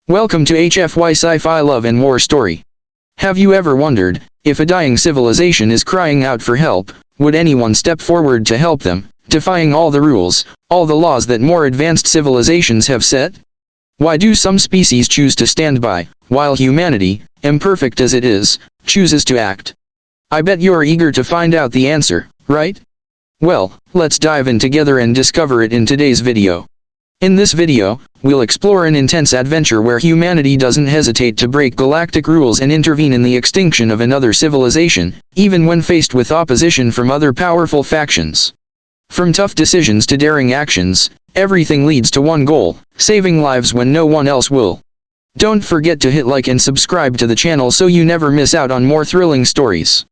Welcome to HFY Sci-Fi Love and War Story. Have you ever wondered, if a dying civilization is crying out for help, would anyone step forward to help them, defying all the rules, all the laws that more advanced civilizations have set? Why do some species choose to stand by, while humanity, imperfect as it is, chooses to act? I bet you're eager to find out the answer, right? Well, let's dive in together and discover it in today's video. In this video, we'll explore an intense adventure where humanity doesn't hesitate to break galactic rules and intervene in the extinction of another civilization, even when faced with opposition from other powerful factions. From tough decisions to daring actions, everything leads to one goal: saving lives when no one else will. Don't forget to hit like and subscribe to the channel so you never miss out on more thrilling stories.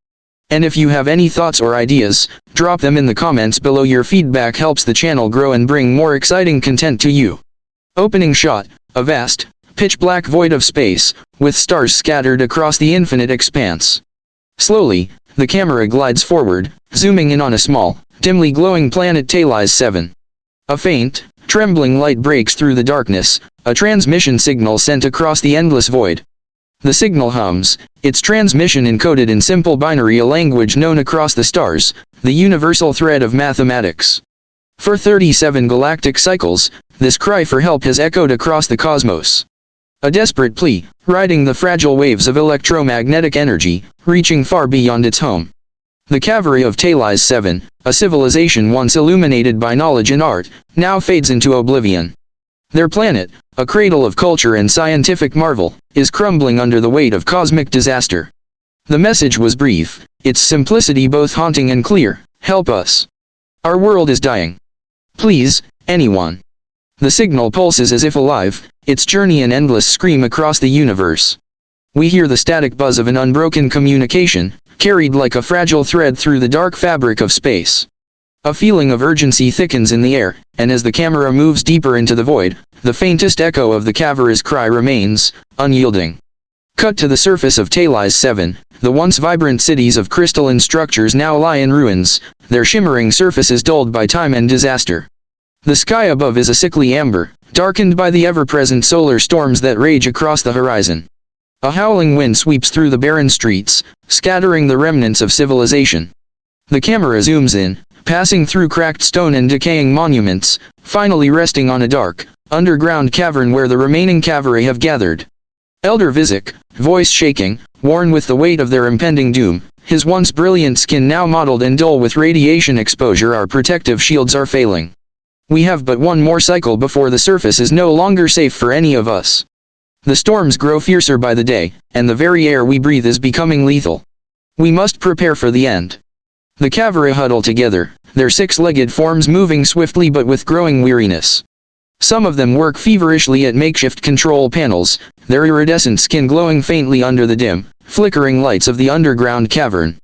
And if you have any thoughts or ideas, drop them in the comments below. Your feedback helps the channel grow and bring more exciting content to you. Opening shot: a vast, pitch-black void of space, with stars scattered across the infinite expanse. Slowly, the camera glides forward, zooming in on a small, dimly glowing planet Talis 7. A faint, trembling light breaks through the darkness, a transmission signal sent across the endless void. The signal hums, its transmission encoded in simple binary, a language known across the stars, the universal thread of mathematics. For 37 galactic cycles, this cry for help has echoed across the cosmos. A desperate plea, riding the fragile waves of electromagnetic energy, reaching far beyond its home. The Cavari of Talis 7, a civilization once illuminated by knowledge and art, now fades into oblivion. Their planet, a cradle of culture and scientific marvel, is crumbling under the weight of cosmic disaster. The message was brief, its simplicity both haunting and clear: help us. Our world is dying. Please, anyone. The signal pulses as if alive, its journey an endless scream across the universe. We hear the static buzz of an unbroken communication, carried like a fragile thread through the dark fabric of space. A feeling of urgency thickens in the air, and as the camera moves deeper into the void, the faintest echo of the Cavari's cry remains, unyielding. Cut to the surface of Talis 7, the once vibrant cities of crystalline structures now lie in ruins, their shimmering surfaces dulled by time and disaster. The sky above is a sickly amber, darkened by the ever-present solar storms that rage across the horizon. A howling wind sweeps through the barren streets, scattering the remnants of civilization. The camera zooms in, passing through cracked stone and decaying monuments, finally resting on a dark, underground cavern where the remaining Cavari have gathered. Elder Vizek, voice shaking, worn with the weight of their impending doom, his once brilliant skin now mottled and dull with radiation exposure. Our protective shields are failing. We have but one more cycle before the surface is no longer safe for any of us. The storms grow fiercer by the day, and the very air we breathe is becoming lethal. We must prepare for the end. The Cavari huddle together, their six-legged forms moving swiftly but with growing weariness. Some of them work feverishly at makeshift control panels, their iridescent skin glowing faintly under the dim, flickering lights of the underground cavern.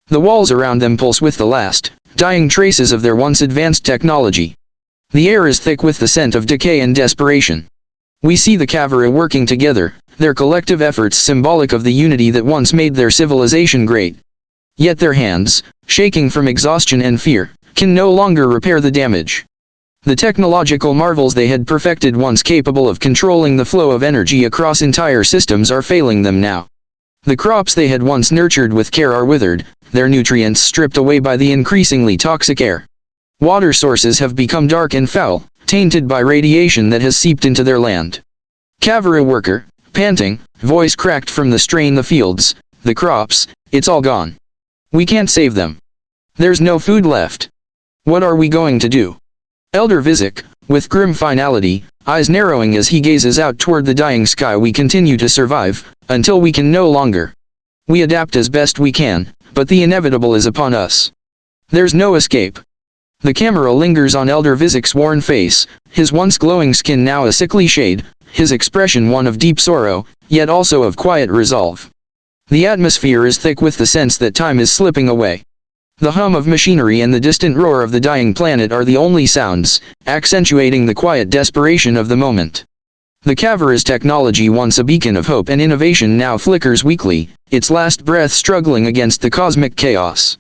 The walls around them pulse with the last, dying traces of their once advanced technology. The air is thick with the scent of decay and desperation. We see the Cavari working together, their collective efforts symbolic of the unity that once made their civilization great. Yet their hands, shaking from exhaustion and fear, can no longer repair the damage. The technological marvels they had perfected, once capable of controlling the flow of energy across entire systems, are failing them now. The crops they had once nurtured with care are withered, their nutrients stripped away by the increasingly toxic air. Water sources have become dark and foul, tainted by radiation that has seeped into their land. Cavari worker, panting, voice cracked from the strain: the fields, the crops, it's all gone. We can't save them. There's no food left. What are we going to do? Elder Vizek, with grim finality, eyes narrowing as he gazes out toward the dying sky: we continue to survive, until we can no longer. We adapt as best we can, but the inevitable is upon us. There's no escape. The camera lingers on Elder Vizek's worn face, his once glowing skin now a sickly shade, his expression one of deep sorrow, yet also of quiet resolve. The atmosphere is thick with the sense that time is slipping away. The hum of machinery and the distant roar of the dying planet are the only sounds, accentuating the quiet desperation of the moment. The Cavari's technology, once a beacon of hope and innovation, now flickers weakly, its last breath struggling against the cosmic chaos.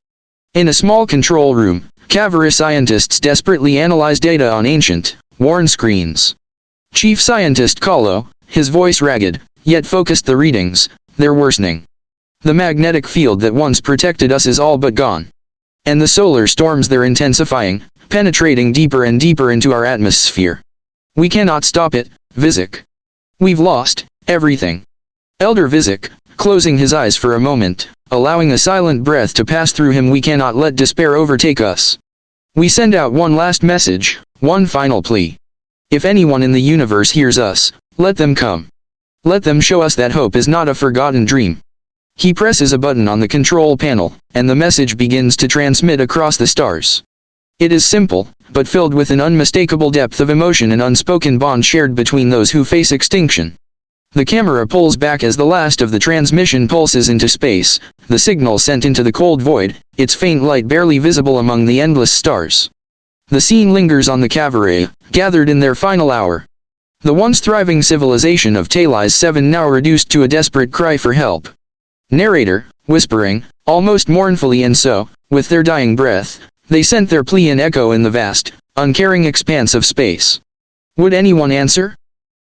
In a small control room, Cavari scientists desperately analyze data on ancient, worn screens. Chief Scientist Kahlo, his voice ragged, yet focused. The readings, they're worsening. The magnetic field that once protected us is all but gone. And the solar storms, they're intensifying, penetrating deeper and deeper into our atmosphere. We cannot stop it, Vizek. We've lost everything. Elder Vizek, closing his eyes for a moment, allowing a silent breath to pass through him. We cannot let despair overtake us. We send out one last message, one final plea. If anyone in the universe hears us, let them come. Let them show us that hope is not a forgotten dream. He presses a button on the control panel, and the message begins to transmit across the stars. It is simple, but filled with an unmistakable depth of emotion and unspoken bond shared between those who face extinction. The camera pulls back as the last of the transmission pulses into space, the signal sent into the cold void, its faint light barely visible among the endless stars. The scene lingers on the Cavari, gathered in their final hour. The once thriving civilization of Talis 7 now reduced to a desperate cry for help. Narrator, whispering, almost mournfully, and so, with their dying breath, they sent their plea in echo in the vast, uncaring expanse of space. Would anyone answer?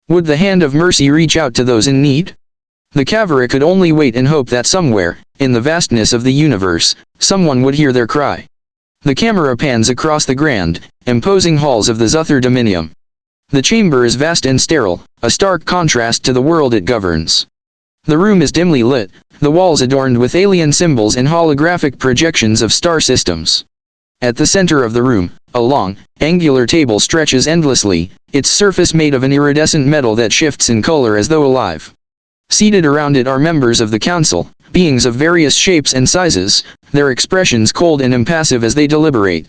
Would the hand of mercy reach out to those in need? The Cavari could only wait and hope that somewhere, in the vastness of the universe, someone would hear their cry. The camera pans across the grand, imposing halls of the Zuther Dominium. The chamber is vast and sterile, a stark contrast to the world it governs. The room is dimly lit, the walls adorned with alien symbols and holographic projections of star systems. At the center of the room, a long, angular table stretches endlessly, its surface made of an iridescent metal that shifts in color as though alive. Seated around it are members of the council, beings of various shapes and sizes, their expressions cold and impassive as they deliberate.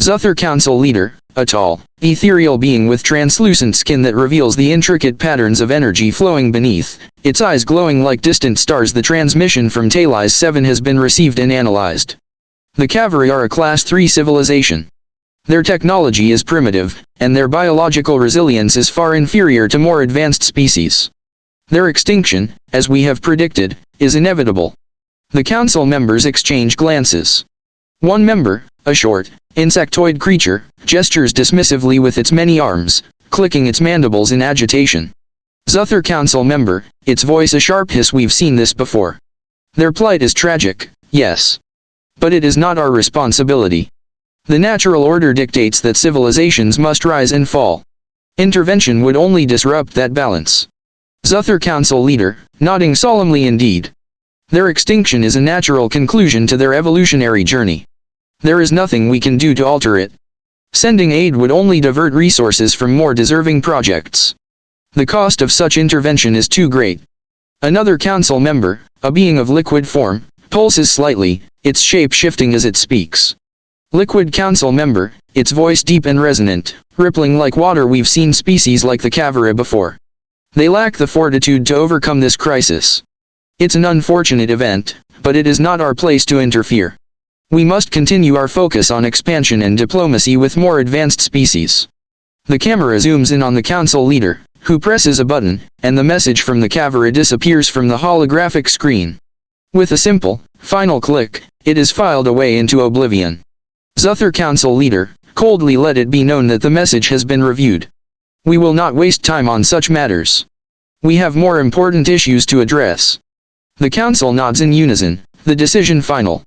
Zuther Council leader, a tall, ethereal being with translucent skin that reveals the intricate patterns of energy flowing beneath, its eyes glowing like distant stars. The transmission from Talis 7 has been received and analyzed. The Cavari are a Class 3 civilization. Their technology is primitive, and their biological resilience is far inferior to more advanced species. Their extinction, as we have predicted, is inevitable. The council members exchange glances. One member, a short, insectoid creature, gestures dismissively with its many arms, clicking its mandibles in agitation. Zuther Council member, its voice a sharp hiss. We've seen this before. Their plight is tragic, yes. But it is not our responsibility. The natural order dictates that civilizations must rise and fall. Intervention would only disrupt that balance. Zuther Council leader, nodding solemnly indeed. Their extinction is a natural conclusion to their evolutionary journey. There is nothing we can do to alter it. Sending aid would only divert resources from more deserving projects. The cost of such intervention is too great. Another council member, a being of liquid form, pulses slightly, its shape shifting as it speaks. Liquid council member, its voice deep and resonant, rippling like water. We've seen species like the Cavari before. They lack the fortitude to overcome this crisis. It's an unfortunate event, but it is not our place to interfere. We must continue our focus on expansion and diplomacy with more advanced species. The camera zooms in on the council leader, who presses a button, and the message from the Cavari disappears from the holographic screen. With a simple, final click, it is filed away into oblivion. Zuther Council leader, coldly let it be known that the message has been reviewed. We will not waste time on such matters. We have more important issues to address. The council nods in unison, the decision final.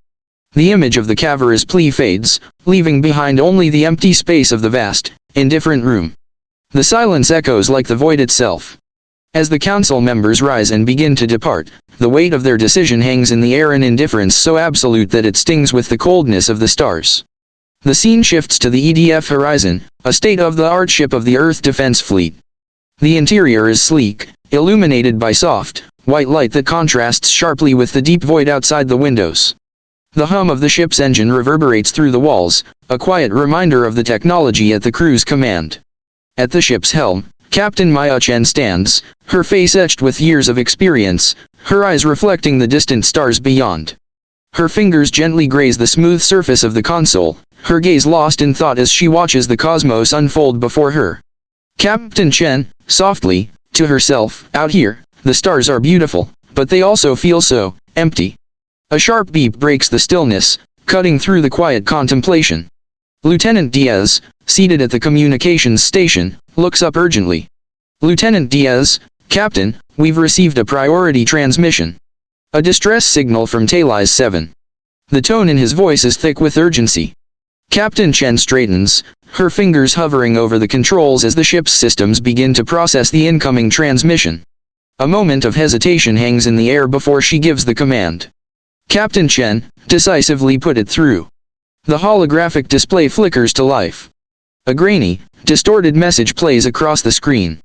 The image of the Cavari's plea fades, leaving behind only the empty space of the vast, indifferent room. The silence echoes like the void itself. As the council members rise and begin to depart, the weight of their decision hangs in the air, an indifference so absolute that it stings with the coldness of the stars. The scene shifts to the EDF horizon, a state-of-the-art ship of the Earth Defense Fleet. The interior is sleek, illuminated by soft, white light that contrasts sharply with the deep void outside the windows. The hum of the ship's engine reverberates through the walls, a quiet reminder of the technology at the crew's command. At the ship's helm, Captain Maya Chen stands, her face etched with years of experience, her eyes reflecting the distant stars beyond. Her fingers gently graze the smooth surface of the console, her gaze lost in thought as she watches the cosmos unfold before her. Captain Chen, softly, to herself, out here, the stars are beautiful, but they also feel so empty. A sharp beep breaks the stillness, cutting through the quiet contemplation. Lieutenant Diaz, seated at the communications station, looks up urgently. Lieutenant Diaz, Captain, we've received a priority transmission. A distress signal from Defies 7. The tone in his voice is thick with urgency. Captain Chen straightens, her fingers hovering over the controls as the ship's systems begin to process the incoming transmission. A moment of hesitation hangs in the air before she gives the command. Captain Chen, decisively put it through. The holographic display flickers to life. A grainy, distorted message plays across the screen.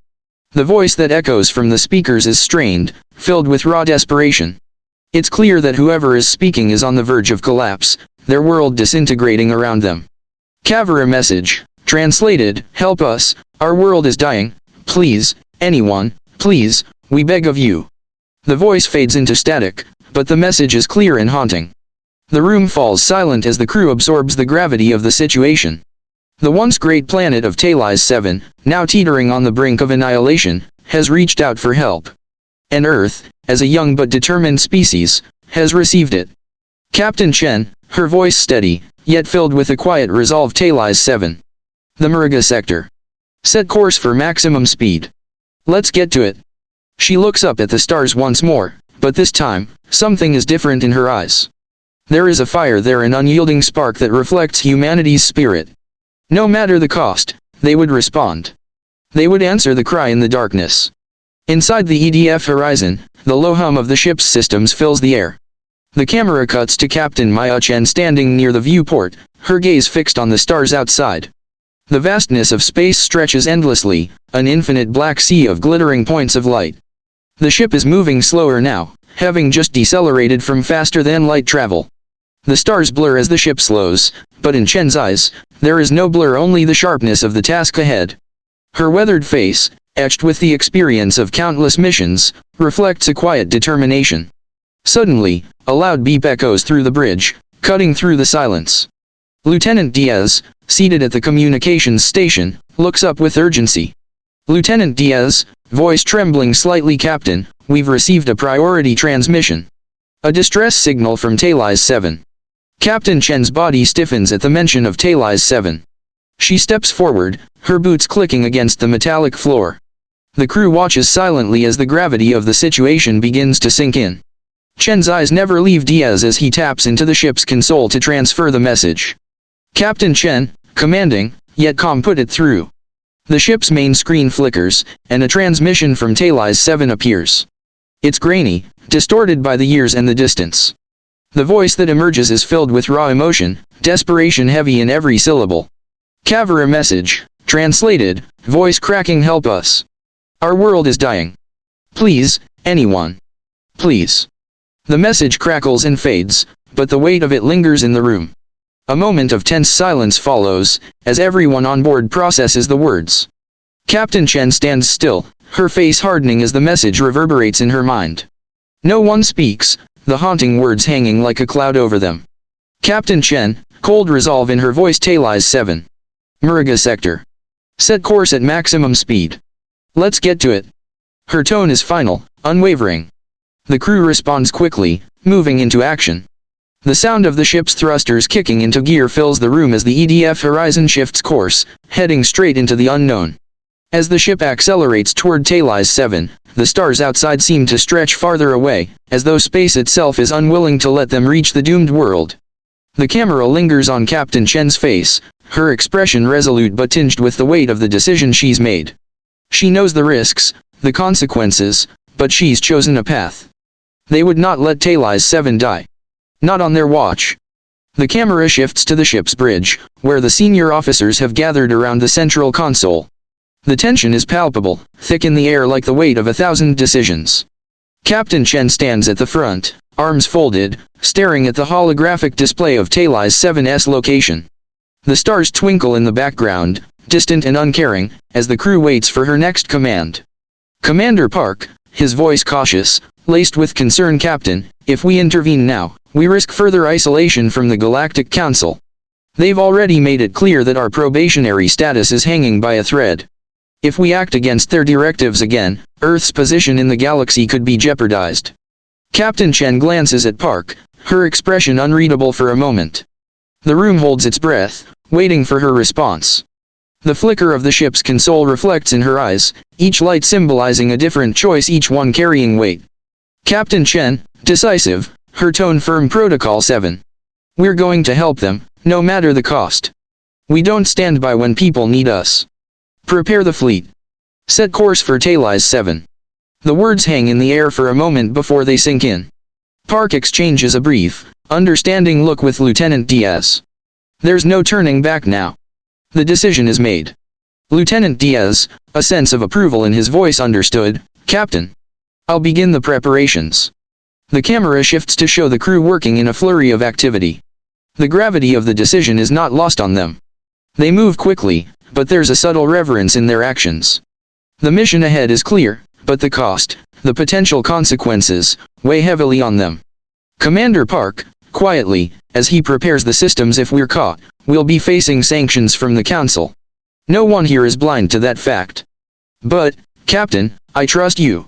The voice that echoes from the speakers is strained, filled with raw desperation. It's clear that whoever is speaking is on the verge of collapse, their world disintegrating around them. Cavari message, translated, help us, our world is dying, please, anyone, please, we beg of you. The voice fades into static, but the message is clear and haunting. The room falls silent as the crew absorbs the gravity of the situation. The once great planet of Defies 7, now teetering on the brink of annihilation, has reached out for help. And Earth, as a young but determined species, has received it. Captain Chen, her voice steady, yet filled with a quiet resolve. Defies 7. The Murga sector. Set course for maximum speed. Let's get to it. She looks up at the stars once more, but this time, something is different in her eyes. There is a fire there, an unyielding spark that reflects humanity's spirit. No matter the cost, they would respond. They would answer the cry in the darkness. Inside the EDF horizon, the low hum of the ship's systems fills the air. The camera cuts to Captain Maya Chen standing near the viewport, her gaze fixed on the stars outside. The vastness of space stretches endlessly, an infinite black sea of glittering points of light. The ship is moving slower now, having just decelerated from faster-than-light travel. The stars blur as the ship slows, but in Chen's eyes, there is no blur, only the sharpness of the task ahead. Her weathered face, etched with the experience of countless missions, reflects a quiet determination. Suddenly, a loud beep echoes through the bridge, cutting through the silence. Lieutenant Diaz, seated at the communications station, looks up with urgency. Lieutenant Diaz, voice trembling slightly, Captain, we've received a priority transmission. A distress signal from Defies 7. Captain Chen's body stiffens at the mention of Defies 7. She steps forward, her boots clicking against the metallic floor. The crew watches silently as the gravity of the situation begins to sink in. Chen's eyes never leave Diaz as he taps into the ship's console to transfer the message. Captain Chen, commanding, yet calm, put it through. The ship's main screen flickers, and a transmission from Defies 7 appears. It's grainy, distorted by the years and the distance. The voice that emerges is filled with raw emotion, desperation heavy in every syllable. Cavari message, translated, voice cracking, help us. Our world is dying. Please, anyone. Please. The message crackles and fades, but the weight of it lingers in the room. A moment of tense silence follows, as everyone on board processes the words. Captain Chen stands still, her face hardening as the message reverberates in her mind. No one speaks, the haunting words hanging like a cloud over them. Captain Chen, cold resolve in her voice. Defies 7. Murga sector. Set course at maximum speed. Let's get to it. Her tone is final, unwavering. The crew responds quickly, moving into action. The sound of the ship's thrusters kicking into gear fills the room as the EDF horizon shifts course, heading straight into the unknown. As the ship accelerates toward Defies 7, the stars outside seem to stretch farther away, as though space itself is unwilling to let them reach the doomed world. The camera lingers on Captain Chen's face, her expression resolute but tinged with the weight of the decision she's made. She knows the risks, the consequences, but she's chosen a path. They would not let Defies 7 die. Not on their watch. The camera shifts to the ship's bridge, where the senior officers have gathered around the central console. The tension is palpable, thick in the air like the weight of 1,000 decisions. Captain Chen stands at the front, arms folded, staring at the holographic display of Defies 7's location. The stars twinkle in the background, distant and uncaring, as the crew waits for her next command. Commander Park, his voice cautious, laced with concern, Captain, if we intervene now, we risk further isolation from the Galactic Council. They've already made it clear that our probationary status is hanging by a thread. If we act against their directives again, Earth's position in the galaxy could be jeopardized. Captain Chen glances at Park, her expression unreadable for a moment. The room holds its breath, waiting for her response. The flicker of the ship's console reflects in her eyes, each light symbolizing a different choice, each one carrying weight. Captain Chen, decisive, her tone firm. Protocol 7. We're going to help them, no matter the cost. We don't stand by when people need us. Prepare the fleet. Set course for Defies 7. The words hang in the air for a moment before they sink in. Park exchanges a brief, understanding look with Lieutenant Diaz. There's no turning back now. The decision is made. Lieutenant Diaz, a sense of approval in his voice, understood. Captain. I'll begin the preparations. The camera shifts to show the crew working in a flurry of activity. The gravity of the decision is not lost on them. They move quickly, but there's a subtle reverence in their actions. The mission ahead is clear, but the cost, the potential consequences, weigh heavily on them. Commander Park, quietly, as he prepares the systems, if we're caught, we'll be facing sanctions from the Council. No one here is blind to that fact. But, Captain, I trust you.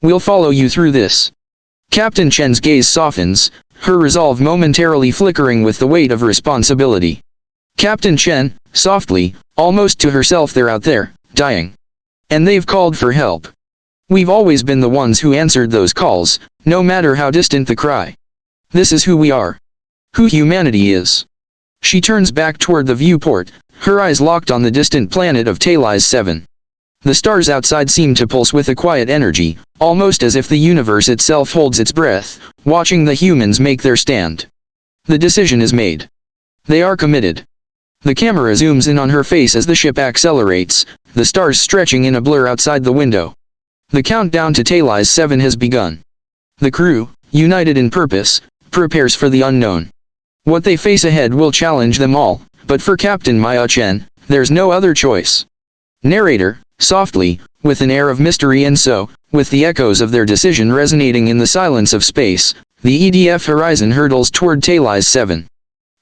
We'll follow you through this. Captain Chen's gaze softens, her resolve momentarily flickering with the weight of responsibility. Captain Chen, softly, almost to herself, they're out there, dying. And they've called for help. We've always been the ones who answered those calls, no matter how distant the cry. This is who we are. Who humanity is. She turns back toward the viewport, her eyes locked on the distant planet of Defies 7. The stars outside seem to pulse with a quiet energy, almost as if the universe itself holds its breath, watching the humans make their stand. The decision is made. They are committed. The camera zooms in on her face as the ship accelerates, the stars stretching in a blur outside the window. The countdown to Defies 7 has begun. The crew, united in purpose, prepares for the unknown. What they face ahead will challenge them all, but for Captain Maya Chen, there's no other choice. Narrator, softly, with an air of mystery, and so, with the echoes of their decision resonating in the silence of space, the EDF horizon hurtles toward Defies 7.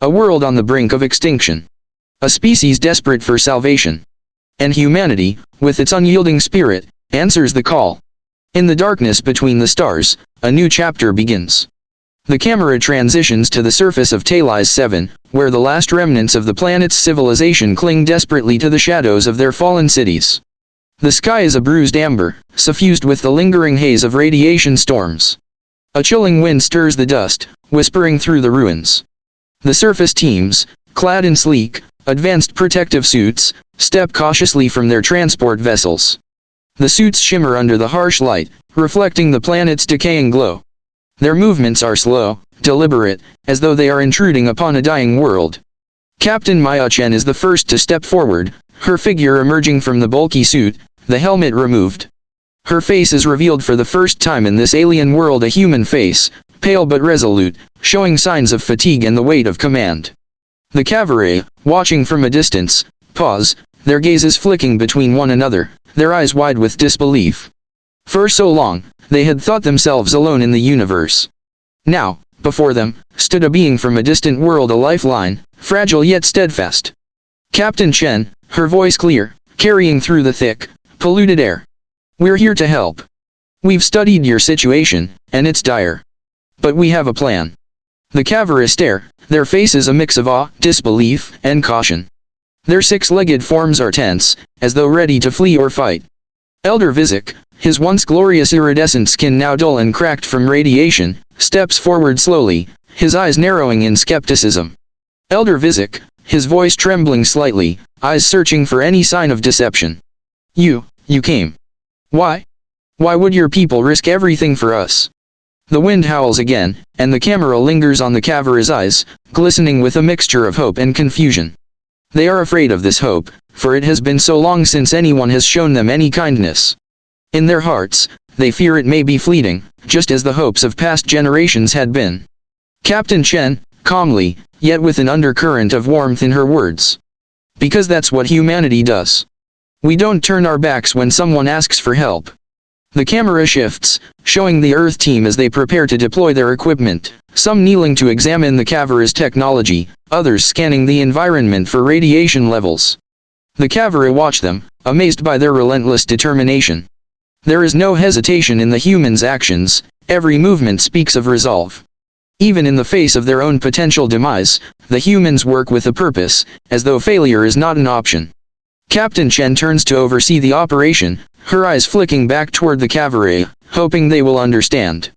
A world on the brink of extinction. A species desperate for salvation. And humanity, with its unyielding spirit, answers the call. In the darkness between the stars, a new chapter begins. The camera transitions to the surface of Defies 7, where the last remnants of the planet's civilization cling desperately to the shadows of their fallen cities. The sky is a bruised amber, suffused with the lingering haze of radiation storms. A chilling wind stirs the dust, whispering through the ruins. The surface teams, clad in sleek, advanced protective suits, step cautiously from their transport vessels. The suits shimmer under the harsh light, reflecting the planet's decaying glow. Their movements are slow, deliberate, as though they are intruding upon a dying world. Captain Maya Chen is the first to step forward, her figure emerging from the bulky suit, the helmet removed. Her face is revealed for the first time in this alien world, a human face, pale but resolute, showing signs of fatigue and the weight of command. The Cavari, watching from a distance, pause, their gazes flicking between one another, their eyes wide with disbelief. For so long, they had thought themselves alone in the universe. Now, before them, stood a being from a distant world, a lifeline, fragile yet steadfast. Captain Chen, her voice clear, carrying through the thick, polluted air. We're here to help. We've studied your situation, and it's dire. But we have a plan. The Cavari stare, their faces a mix of awe, disbelief, and caution. Their six-legged forms are tense, as though ready to flee or fight. Elder Vizek, his once glorious iridescent skin now dull and cracked from radiation, steps forward slowly, his eyes narrowing in skepticism. Elder Vizek, his voice trembling slightly, eyes searching for any sign of deception. You came. Why? Why would your people risk everything for us? The wind howls again, and the camera lingers on the Cavari's eyes, glistening with a mixture of hope and confusion. They are afraid of this hope, for it has been so long since anyone has shown them any kindness. In their hearts, they fear it may be fleeting, just as the hopes of past generations had been. Captain Chen, calmly, yet with an undercurrent of warmth in her words. Because that's what humanity does. We don't turn our backs when someone asks for help. The camera shifts, showing the Earth team as they prepare to deploy their equipment, some kneeling to examine the Cavari's technology, others scanning the environment for radiation levels. The Cavari watch them, amazed by their relentless determination. There is no hesitation in the humans' actions, every movement speaks of resolve. Even in the face of their own potential demise, the humans work with a purpose, as though failure is not an option. Captain Chen turns to oversee the operation, her eyes flicking back toward the Cavari, hoping they will understand.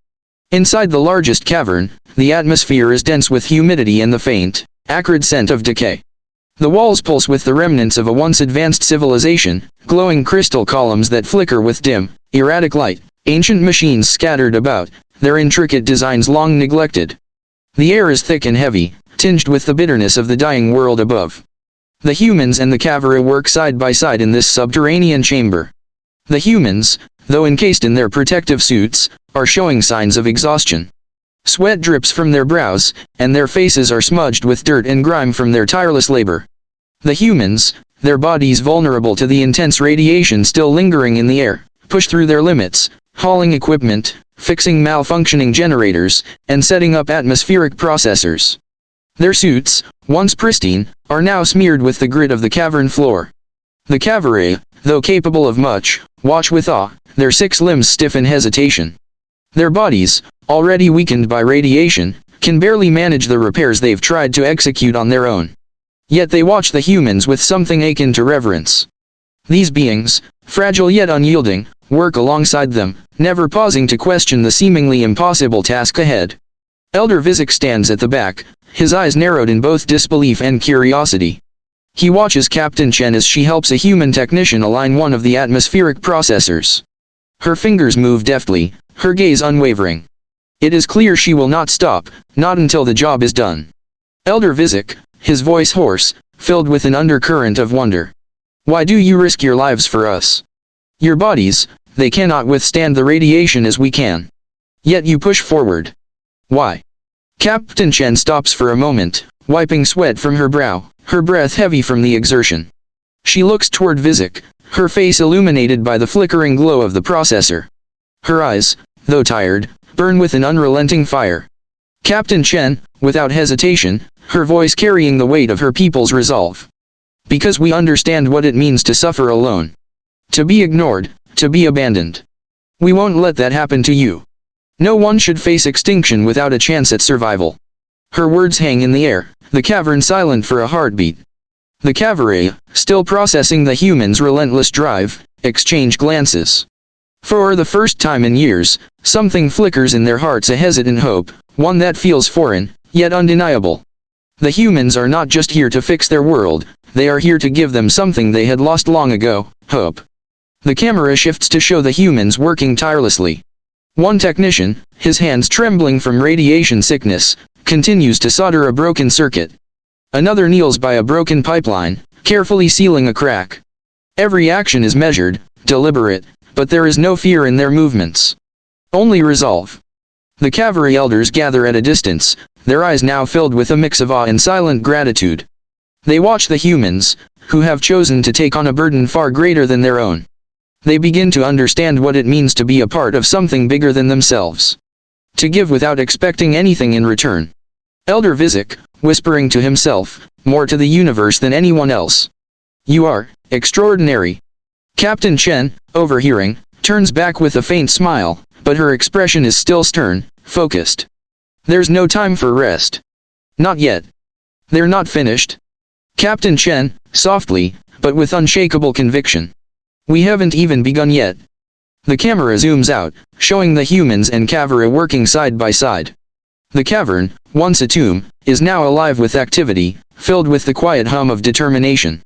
Inside the largest cavern, the atmosphere is dense with humidity and the faint, acrid scent of decay. The walls pulse with the remnants of a once advanced civilization, glowing crystal columns that flicker with dim, erratic light, ancient machines scattered about, their intricate designs long neglected. The air is thick and heavy, tinged with the bitterness of the dying world above. The humans and the Cavari work side by side in this subterranean chamber. The humans, though encased in their protective suits, are showing signs of exhaustion. Sweat drips from their brows, and their faces are smudged with dirt and grime from their tireless labor. The humans, their bodies vulnerable to the intense radiation still lingering in the air, push through their limits, hauling equipment, fixing malfunctioning generators, and setting up atmospheric processors. Their suits, once pristine, are now smeared with the grit of the cavern floor. The Cavari, though capable of much, watch with awe, their 6 limbs stiff in hesitation. Their bodies, already weakened by radiation, can barely manage the repairs they've tried to execute on their own. Yet they watch the humans with something akin to reverence. These beings, fragile yet unyielding, work alongside them, never pausing to question the seemingly impossible task ahead. Elder Vizek stands at the back, his eyes narrowed in both disbelief and curiosity. He watches Captain Chen as she helps a human technician align one of the atmospheric processors. Her fingers move deftly, her gaze unwavering. It is clear she will not stop, not until the job is done. Elder Vizek, his voice hoarse, filled with an undercurrent of wonder. Why do you risk your lives for us? Your bodies, they cannot withstand the radiation as we can. Yet you push forward. Why? Captain Chen stops for a moment, wiping sweat from her brow, her breath heavy from the exertion. She looks toward Vizek, her face illuminated by the flickering glow of the processor. Her eyes, though tired, burn with an unrelenting fire. Captain Chen, without hesitation, her voice carrying the weight of her people's resolve. Because we understand what it means to suffer alone. To be ignored, to be abandoned. We won't let that happen to you. No one should face extinction without a chance at survival. Her words hang in the air, the cavern silent for a heartbeat. The Cavari, still processing the humans' relentless drive, exchange glances. For the first time in years, something flickers in their hearts, a hesitant hope, one that feels foreign, yet undeniable. The humans are not just here to fix their world, they are here to give them something they had lost long ago, hope. The camera shifts to show the humans working tirelessly. One technician, his hands trembling from radiation sickness, continues to solder a broken circuit. Another kneels by a broken pipeline, carefully sealing a crack. Every action is measured, deliberate, but there is no fear in their movements. Only resolve. The Cavari elders gather at a distance, their eyes now filled with a mix of awe and silent gratitude. They watch the humans, who have chosen to take on a burden far greater than their own. They begin to understand what it means to be a part of something bigger than themselves. To give without expecting anything in return. Elder Vizek, whispering to himself, more to the universe than anyone else. You are extraordinary. Captain Chen, overhearing, turns back with a faint smile, but her expression is still stern, focused. There's no time for rest. Not yet. They're not finished. Captain Chen, softly, but with unshakable conviction. We haven't even begun yet. The camera zooms out, showing the humans and Cavari working side by side. The cavern, once a tomb, is now alive with activity, filled with the quiet hum of determination.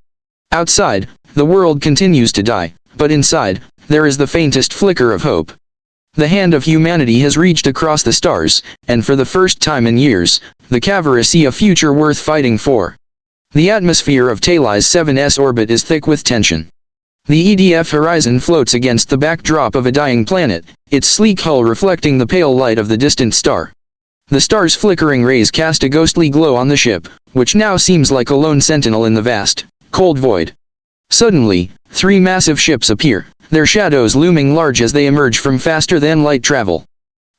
Outside, the world continues to die, but inside, there is the faintest flicker of hope. The hand of humanity has reached across the stars, and for the first time in years, the Cavari see a future worth fighting for. The atmosphere of Talis 7's orbit is thick with tension. The EDF horizon floats against the backdrop of a dying planet, its sleek hull reflecting the pale light of the distant star. The star's flickering rays cast a ghostly glow on the ship, which now seems like a lone sentinel in the vast, cold void. Suddenly, 3 massive ships appear, their shadows looming large as they emerge from faster-than-light travel.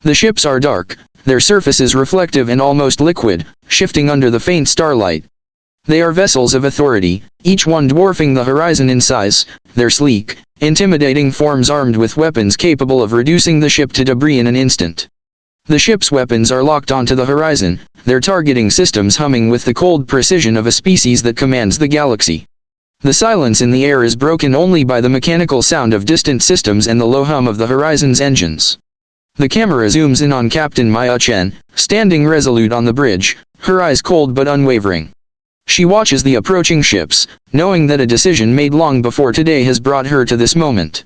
The ships are dark, their surfaces reflective and almost liquid, shifting under the faint starlight. They are vessels of authority, each one dwarfing the horizon in size, their sleek, intimidating forms armed with weapons capable of reducing the ship to debris in an instant. The ship's weapons are locked onto the horizon, their targeting systems humming with the cold precision of a species that commands the galaxy. The silence in the air is broken only by the mechanical sound of distant systems and the low hum of the Horizon's engines. The camera zooms in on Captain Maya Chen, standing resolute on the bridge, her eyes cold but unwavering. She watches the approaching ships, knowing that a decision made long before today has brought her to this moment.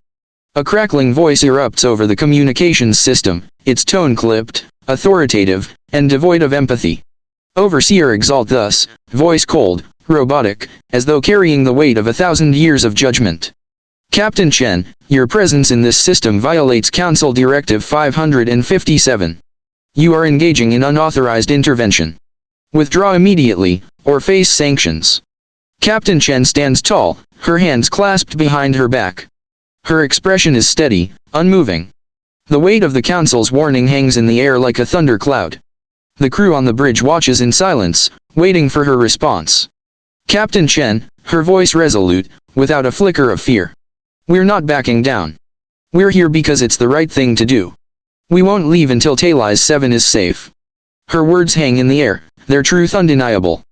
A crackling voice erupts over the communications system, its tone clipped, authoritative, and devoid of empathy. Overseer exalt thus, voice cold, robotic, as though carrying the weight of 1,000 years of judgment. Captain Chen, your presence in this system violates Council Directive 557. You are engaging in unauthorized intervention. Withdraw immediately, or face sanctions. Captain Chen stands tall, her hands clasped behind her back. Her expression is steady, unmoving. The weight of the Council's warning hangs in the air like a thundercloud. The crew on the bridge watches in silence, waiting for her response. Captain Chen, her voice resolute, without a flicker of fear. We're not backing down. We're here because it's the right thing to do. We won't leave until Talis 7 is safe. Her words hang in the air, their truth undeniable.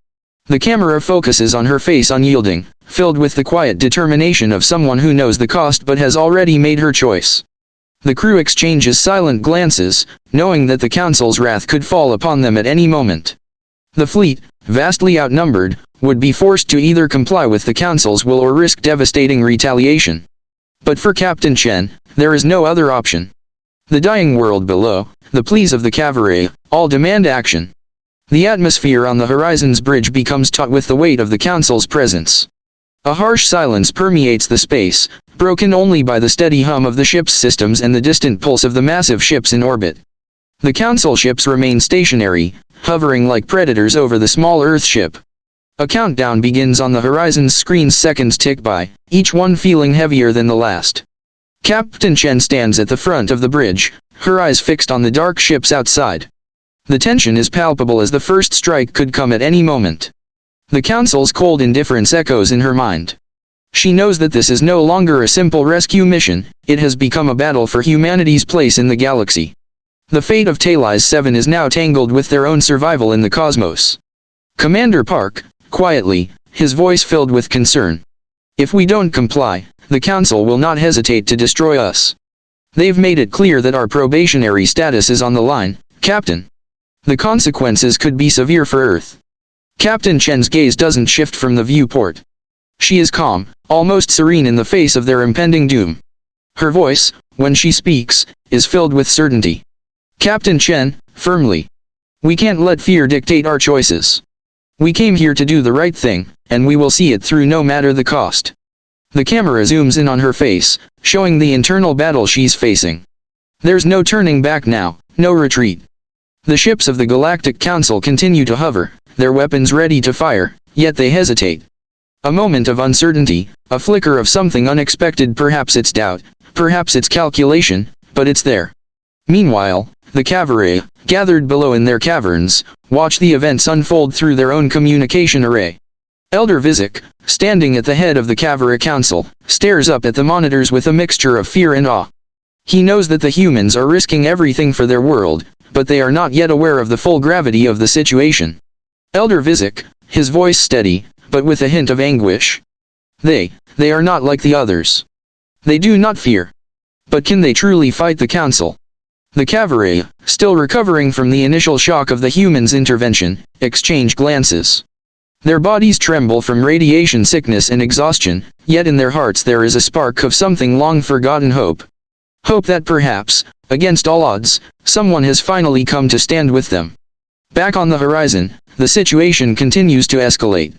The camera focuses on her face unyielding, filled with the quiet determination of someone who knows the cost but has already made her choice. The crew exchanges silent glances, knowing that the Council's wrath could fall upon them at any moment. The fleet, vastly outnumbered, would be forced to either comply with the Council's will or risk devastating retaliation. But for Captain Chen, there is no other option. The dying world below, the pleas of the Cavari, all demand action. The atmosphere on the Horizon's bridge becomes taut with the weight of the Council's presence. A harsh silence permeates the space, broken only by the steady hum of the ship's systems and the distant pulse of the massive ships in orbit. The Council ships remain stationary, hovering like predators over the small Earth ship. A countdown begins on the Horizon's screen, seconds tick by, each one feeling heavier than the last. Captain Chen stands at the front of the bridge, her eyes fixed on the dark ships outside. The tension is palpable as the first strike could come at any moment. The Council's cold indifference echoes in her mind. She knows that this is no longer a simple rescue mission, it has become a battle for humanity's place in the galaxy. The fate of Talis 7 is now tangled with their own survival in the cosmos. Commander Park, quietly, his voice filled with concern. If we don't comply, the Council will not hesitate to destroy us. They've made it clear that our probationary status is on the line, Captain. The consequences could be severe for Earth. Captain Chen's gaze doesn't shift from the viewport. She is calm, almost serene in the face of their impending doom. Her voice, when she speaks, is filled with certainty. Captain Chen, firmly. We can't let fear dictate our choices. We came here to do the right thing, and we will see it through no matter the cost. The camera zooms in on her face, showing the internal battle she's facing. There's no turning back now, no retreat. The ships of the Galactic Council continue to hover, their weapons ready to fire, yet they hesitate. A moment of uncertainty, a flicker of something unexpected, perhaps it's doubt, perhaps it's calculation, but it's there. Meanwhile, the Cavari, gathered below in their caverns, watch the events unfold through their own communication array. Elder Vizek, standing at the head of the Cavari Council, stares up at the monitors with a mixture of fear and awe. He knows that the humans are risking everything for their world, but they are not yet aware of the full gravity of the situation. Elder Vizek, his voice steady, but with a hint of anguish. They are not like the others. They do not fear. But can they truly fight the Council? The Cavari, still recovering from the initial shock of the humans' intervention, exchange glances. Their bodies tremble from radiation sickness and exhaustion, yet in their hearts there is a spark of something long forgotten hope. Hope that perhaps, against all odds, someone has finally come to stand with them. Back on the horizon, the situation continues to escalate.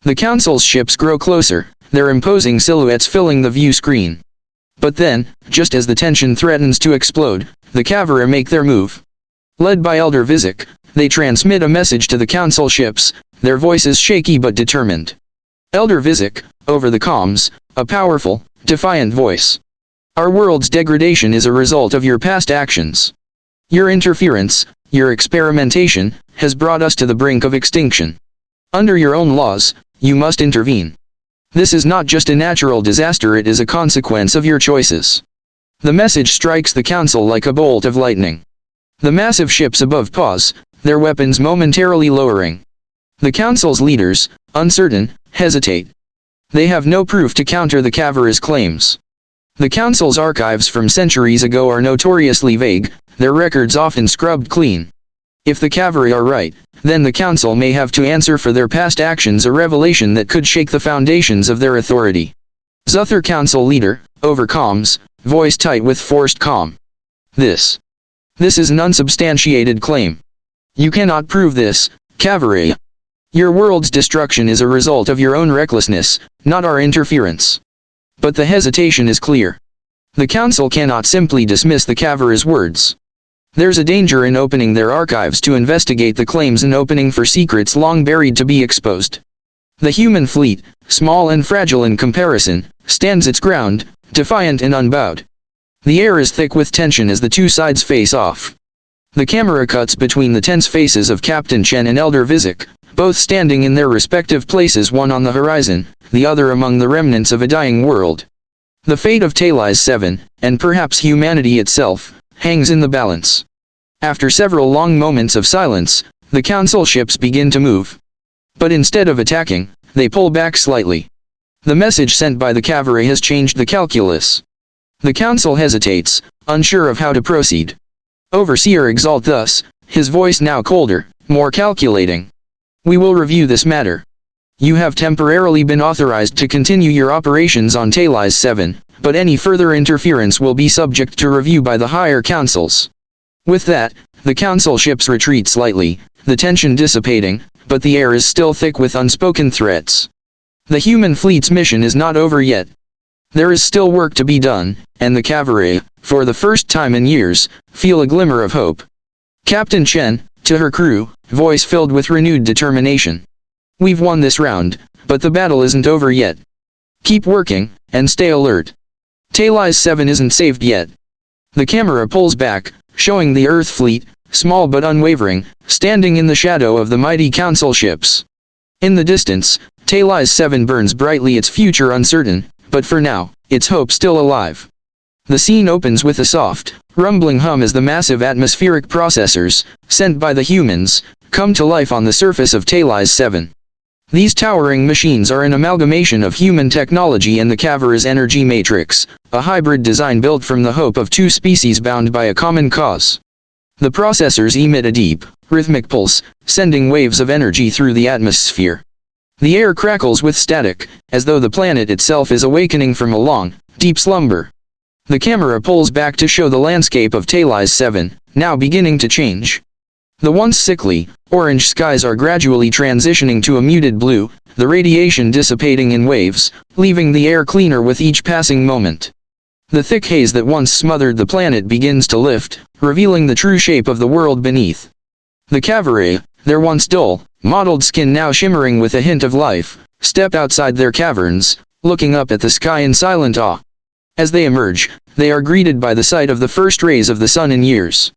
The Council's ships grow closer, their imposing silhouettes filling the view screen. But then, just as the tension threatens to explode, the Cavari make their move. Led by Elder Vizek, they transmit a message to the Council ships, their voices shaky but determined. Elder Vizek, over the comms, a powerful, defiant voice. Our world's degradation is a result of your past actions. Your interference, your experimentation, has brought us to the brink of extinction. Under your own laws, you must intervene. This is not just a natural disaster, it is a consequence of your choices. The message strikes the Council like a bolt of lightning. The massive ships above pause, their weapons momentarily lowering. The Council's leaders, uncertain, hesitate. They have no proof to counter the Cavari's claims. The Council's archives from centuries ago are notoriously vague, their records often scrubbed clean. If the Cavari are right, then the Council may have to answer for their past actions, a revelation that could shake the foundations of their authority. Zuther Council leader, overcomes, voice tight with forced calm. This is an unsubstantiated claim. You cannot prove this, Cavari. Your world's destruction is a result of your own recklessness, not our interference. But the hesitation is clear. The Council cannot simply dismiss the Cavari's words. There's a danger in opening their archives to investigate the claims and opening for secrets long buried to be exposed. The human fleet, small and fragile in comparison, stands its ground, defiant and unbowed. The air is thick with tension as the two sides face off. The camera cuts between the tense faces of Captain Chen and Elder Vizek, both standing in their respective places, one on the horizon, the other among the remnants of a dying world. The fate of Defies 7, and perhaps humanity itself, hangs in the balance. After several long moments of silence, the Council ships begin to move. But instead of attacking, they pull back slightly. The message sent by the Cavari has changed the calculus. The Council hesitates, unsure of how to proceed. Overseer Exalt thus, his voice now colder, more calculating. We will review this matter. You have temporarily been authorized to continue your operations on Defies 7, but any further interference will be subject to review by the higher councils. With that, the Council ships retreat slightly, the tension dissipating, but the air is still thick with unspoken threats. The human fleet's mission is not over yet. There is still work to be done, and the Cavari, for the first time in years, feel a glimmer of hope. Captain Chen, to her crew, voice filled with renewed determination. We've won this round, but the battle isn't over yet. Keep working, and stay alert. Defies 7 isn't saved yet. The camera pulls back, showing the Earth fleet, small but unwavering, standing in the shadow of the mighty Council ships. In the distance, Defies 7 burns brightly, its future uncertain, but for now, its hope still alive. The scene opens with a soft, rumbling hum as the massive atmospheric processors, sent by the humans, come to life on the surface of Defies 7. These towering machines are an amalgamation of human technology and the Cavari's energy matrix, a hybrid design built from the hope of two species bound by a common cause. The processors emit a deep, rhythmic pulse, sending waves of energy through the atmosphere. The air crackles with static, as though the planet itself is awakening from a long, deep slumber. The camera pulls back to show the landscape of Defies 7, now beginning to change. The once sickly, orange skies are gradually transitioning to a muted blue, the radiation dissipating in waves, leaving the air cleaner with each passing moment. The thick haze that once smothered the planet begins to lift, revealing the true shape of the world beneath. The Cavari, their once dull, mottled skin now shimmering with a hint of life, step outside their caverns, looking up at the sky in silent awe. As they emerge, they are greeted by the sight of the first rays of the sun in years.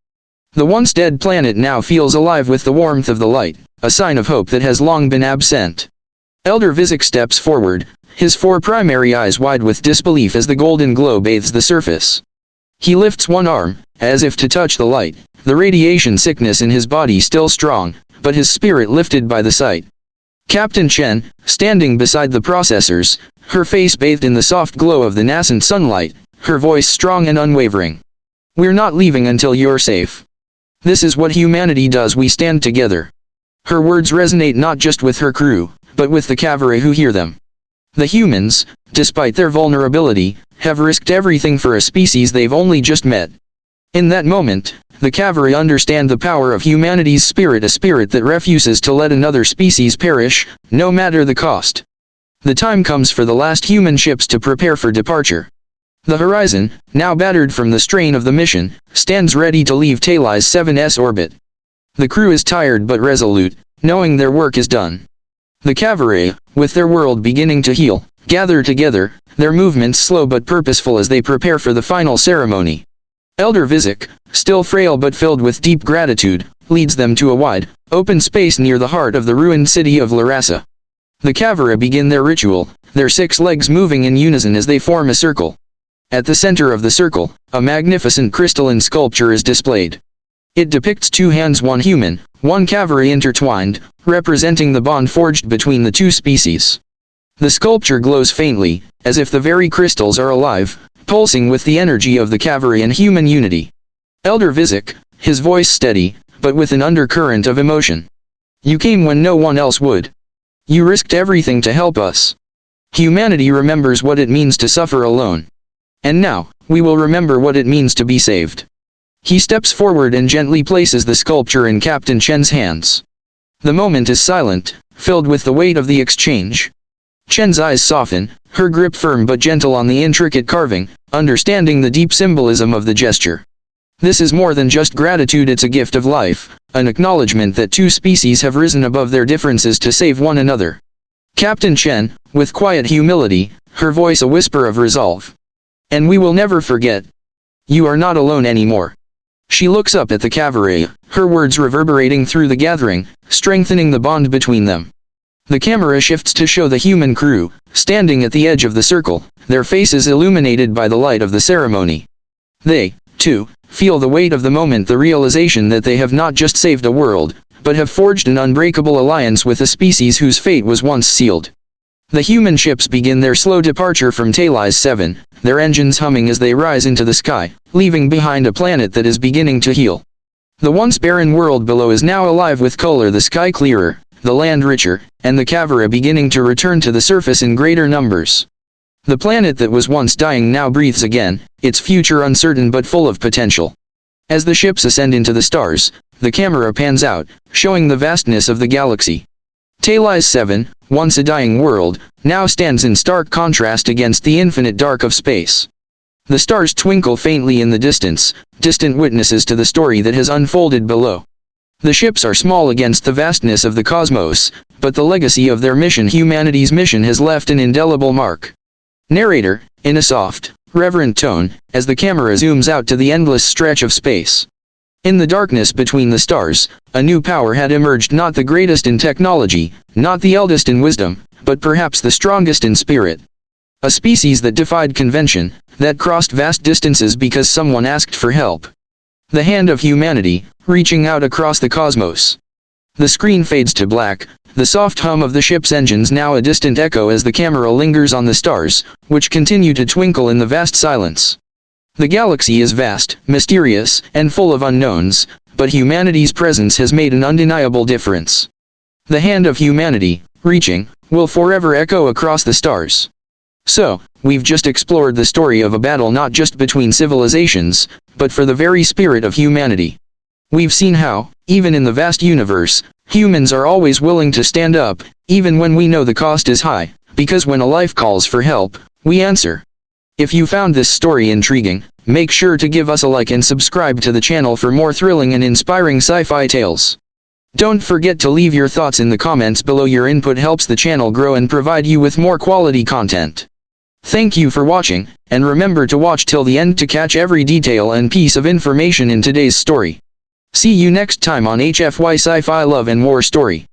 The once dead planet now feels alive with the warmth of the light, a sign of hope that has long been absent. Elder Vizek steps forward, his four primary eyes wide with disbelief as the golden glow bathes the surface. He lifts one arm, as if to touch the light, the radiation sickness in his body still strong, but his spirit lifted by the sight. Captain Chen, standing beside the processors, her face bathed in the soft glow of the nascent sunlight, her voice strong and unwavering. We're not leaving until you're safe. This is what humanity does, we stand together. Her words resonate not just with her crew, but with the Cavari who hear them. The humans, despite their vulnerability, have risked everything for a species they've only just met. In that moment, the Cavari understand the power of humanity's spirit, a spirit that refuses to let another species perish, no matter the cost. The time comes for the last human ships to prepare for departure. The horizon, now battered from the strain of the mission, stands ready to leave Defies 7's orbit. The crew is tired but resolute, knowing their work is done. The Cavari, with their world beginning to heal, gather together, their movements slow but purposeful as they prepare for the final ceremony. Elder Vizek, still frail but filled with deep gratitude, leads them to a wide, open space near the heart of the ruined city of Larasa. The Cavari begin their ritual, their 6 legs moving in unison as they form a circle. At the center of the circle, a magnificent crystalline sculpture is displayed. It depicts 2 hands, one human, one Cavari intertwined, representing the bond forged between the two species. The sculpture glows faintly, as if the very crystals are alive, pulsing with the energy of the Cavari and human unity. Elder Vizek, his voice steady, but with an undercurrent of emotion. You came when no one else would. You risked everything to help us. Humanity remembers what it means to suffer alone. And now, we will remember what it means to be saved. He steps forward and gently places the sculpture in Captain Chen's hands. The moment is silent, filled with the weight of the exchange. Chen's eyes soften, her grip firm but gentle on the intricate carving, understanding the deep symbolism of the gesture. This is more than just gratitude, it's a gift of life, an acknowledgement that two species have risen above their differences to save one another. Captain Chen, with quiet humility, her voice a whisper of resolve. And we will never forget. You are not alone anymore. She looks up at the Cavari, her words reverberating through the gathering, strengthening the bond between them. The camera shifts to show the human crew, standing at the edge of the circle, their faces illuminated by the light of the ceremony. They, too, feel the weight of the moment, the realization that they have not just saved a world, but have forged an unbreakable alliance with a species whose fate was once sealed. The human ships begin their slow departure from Talis 7, their engines humming as they rise into the sky, leaving behind a planet that is beginning to heal. The once barren world below is now alive with color, the sky clearer, the land richer, and the Cavari beginning to return to the surface in greater numbers. The planet that was once dying now breathes again, its future uncertain but full of potential. As the ships ascend into the stars, the camera pans out, showing the vastness of the galaxy. Talis 7, once a dying world, now stands in stark contrast against the infinite dark of space. The stars twinkle faintly in the distance, distant witnesses to the story that has unfolded below. The ships are small against the vastness of the cosmos, but the legacy of their mission, humanity's mission, has left an indelible mark. Narrator, in a soft, reverent tone, as the camera zooms out to the endless stretch of space. In the darkness between the stars, a new power had emerged, not the greatest in technology, not the eldest in wisdom, but perhaps the strongest in spirit. A species that defied convention, that crossed vast distances because someone asked for help. The hand of humanity, reaching out across the cosmos. The screen fades to black, the soft hum of the ship's engines now a distant echo as the camera lingers on the stars, which continue to twinkle in the vast silence. The galaxy is vast, mysterious, and full of unknowns, but humanity's presence has made an undeniable difference. The hand of humanity, reaching, will forever echo across the stars. So, we've just explored the story of a battle not just between civilizations, but for the very spirit of humanity. We've seen how, even in the vast universe, humans are always willing to stand up, even when we know the cost is high, because when a life calls for help, we answer. If you found this story intriguing, make sure to give us a like and subscribe to the channel for more thrilling and inspiring sci-fi tales. Don't forget to leave your thoughts in the comments below. Your input helps the channel grow and provide you with more quality content. Thank you for watching, and remember to watch till the end to catch every detail and piece of information in today's story. See you next time on HFY Sci-Fi Love and War Story.